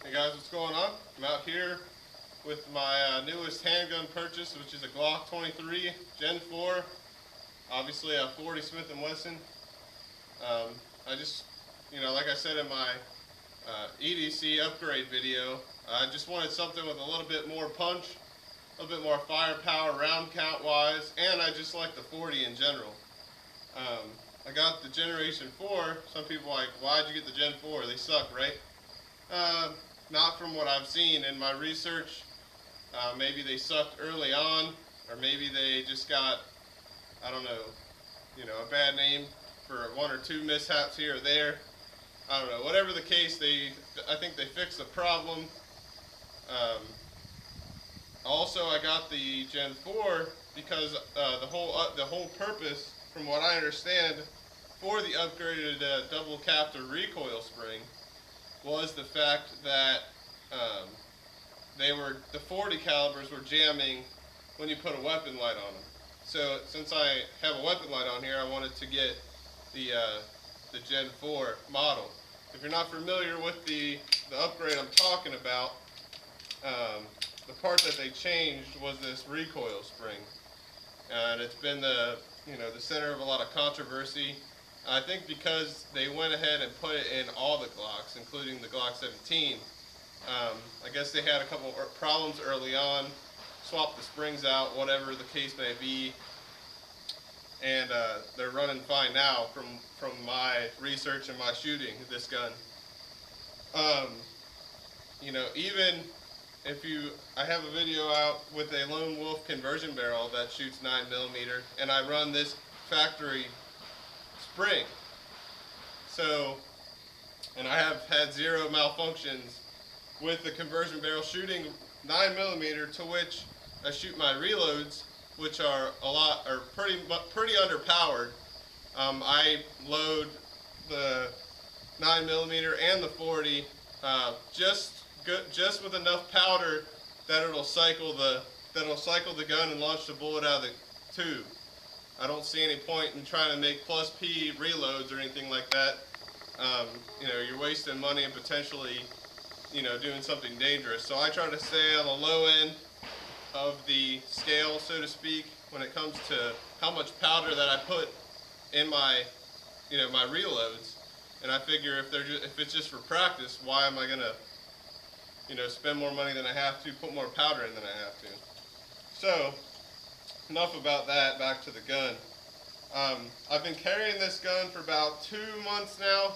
Hey guys, what's going on? I'm out here with my newest handgun purchase, which is a Glock 23 Gen 4, obviously a 40 Smith & Wesson. I just, like I said in my EDC upgrade video, I just wanted something with a little bit more punch, a little bit more firepower round count wise, and I just like the 40 in general. I got the Generation 4. Some people are like, why'd you get the Gen 4? They suck, right? Not from what I've seen in my research. Maybe they sucked early on, or maybe they just got, I don't know, a bad name for one or two mishaps here or there. I don't know. Whatever the case, I think they fixed the problem. Also, I got the Gen 4 because the whole purpose, from what I understand, for the upgraded double captor recoil spring was the fact that the 40 calibers were jamming when you put a weapon light on them. So since I have a weapon light on here, I wanted to get the Gen 4 model. If you're not familiar with the upgrade I'm talking about, the part that they changed was this recoil spring, and it's been the center of a lot of controversy. I think because they went ahead and put it in all the Glocks, including the Glock 17. I guess they had a couple problems early on, swapped the springs out, whatever the case may be, and they're running fine now from my research and my shooting of this gun. Even if I have a video out with a Lone Wolf conversion barrel that shoots 9mm, and I run this factory spring. So, and I have had zero malfunctions with the conversion barrel shooting 9mm, to which I shoot my reloads, which are pretty underpowered. I load the 9mm and the 40 just with enough powder that it'll cycle the gun and launch the bullet out of the tube. I don't see any point in trying to make plus P reloads or anything like that. You're wasting money and potentially, doing something dangerous. So I try to stay on the low end of the scale, so to speak, when it comes to how much powder that I put in my, my reloads. And I figure if it's just for practice, why am I gonna, spend more money than I have to, put more powder in than I have to? So, enough about that, back to the gun. I've been carrying this gun for about 2 months now,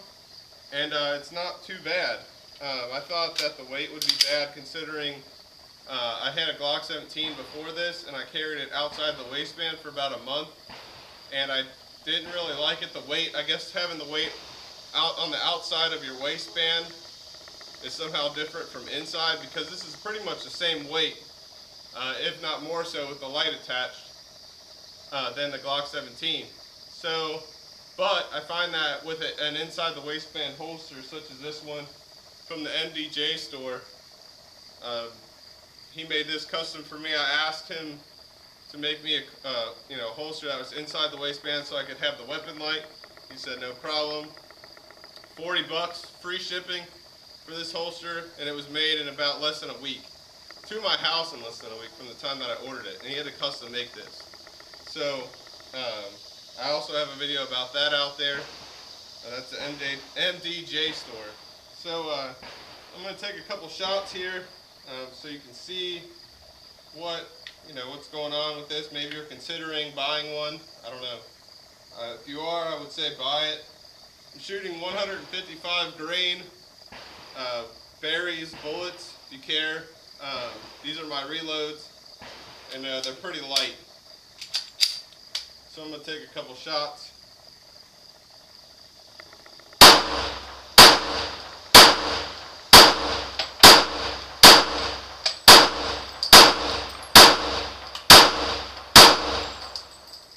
and it's not too bad. I thought that the weight would be bad considering I had a Glock 17 before this, and I carried it outside the waistband for about a month, and I didn't really like it. The weight, I guess having the weight out on the outside of your waistband is somehow different from inside, because this is pretty much the same weight, if not more so with the light attached, than the Glock 17. So, but I find that with an inside the waistband holster such as this one from the MDJ store, he made this custom for me. I asked him to make me a holster that was inside the waistband so I could have the weapon light. He said no problem. $40, free shipping for this holster, and it was made in about less than a week. To my house in less than a week from the time that I ordered it, and he had to custom make this. So I also have a video about that out there. That's the MDJ store. So I'm going to take a couple shots here so you can see what's going on with this. Maybe you're considering buying one. I don't know. If you are, I would say buy it. I'm shooting 155 grain berries bullets, if you care. These are my reloads, and they're pretty light. So I'm going to take a couple shots.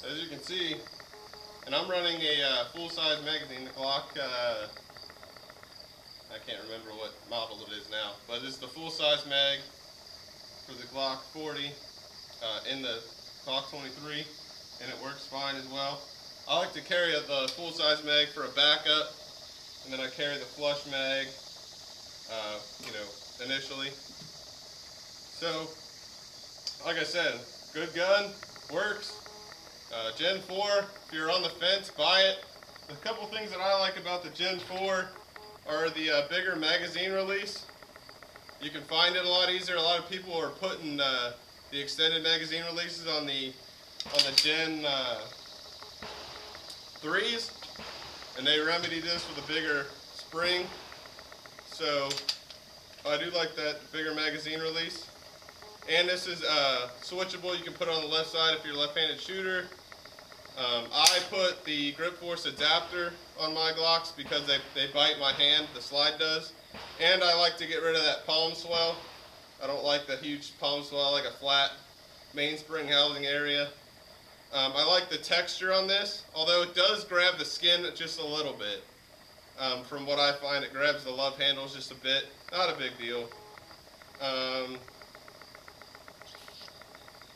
As you can see, and I'm running a full-size magazine, the Glock, I can't remember what model it is now, but it's the full-size mag for the Glock 40 in the Glock 23, and it works fine as well. I like to carry the full-size mag for a backup, and then I carry the flush mag you know, initially. So, like I said, good gun, works. Gen 4, if you're on the fence, buy it. The couple things that I like about the Gen 4 are the bigger magazine release. You can find it a lot easier. A lot of people are putting the extended magazine releases on the Gen 3s, and they remedy this with a bigger spring. So I do like that bigger magazine release. And this is switchable. You can put it on the left side if you're a left-handed shooter. I put the grip force adapter on my Glocks because they bite my hand, the slide does. And I like to get rid of that palm swell. I don't like the huge palm swell, I like a flat mainspring housing area. I like the texture on this, although it does grab the skin just a little bit. From what I find, it grabs the love handles just a bit. Not a big deal.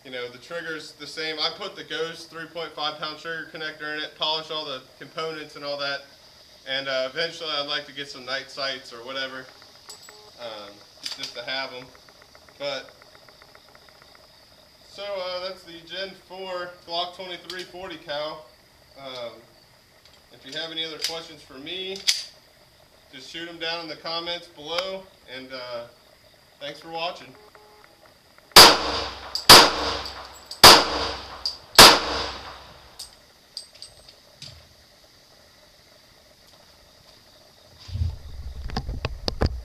You know, the trigger's the same. I put the Ghost 3.5 pound trigger connector in it, polish all the components and all that, and eventually I'd like to get some night sights or whatever, just to have them. But, so that's the Gen 4 Glock 23 40 cal. If you have any other questions for me, just shoot them down in the comments below, and thanks for watching.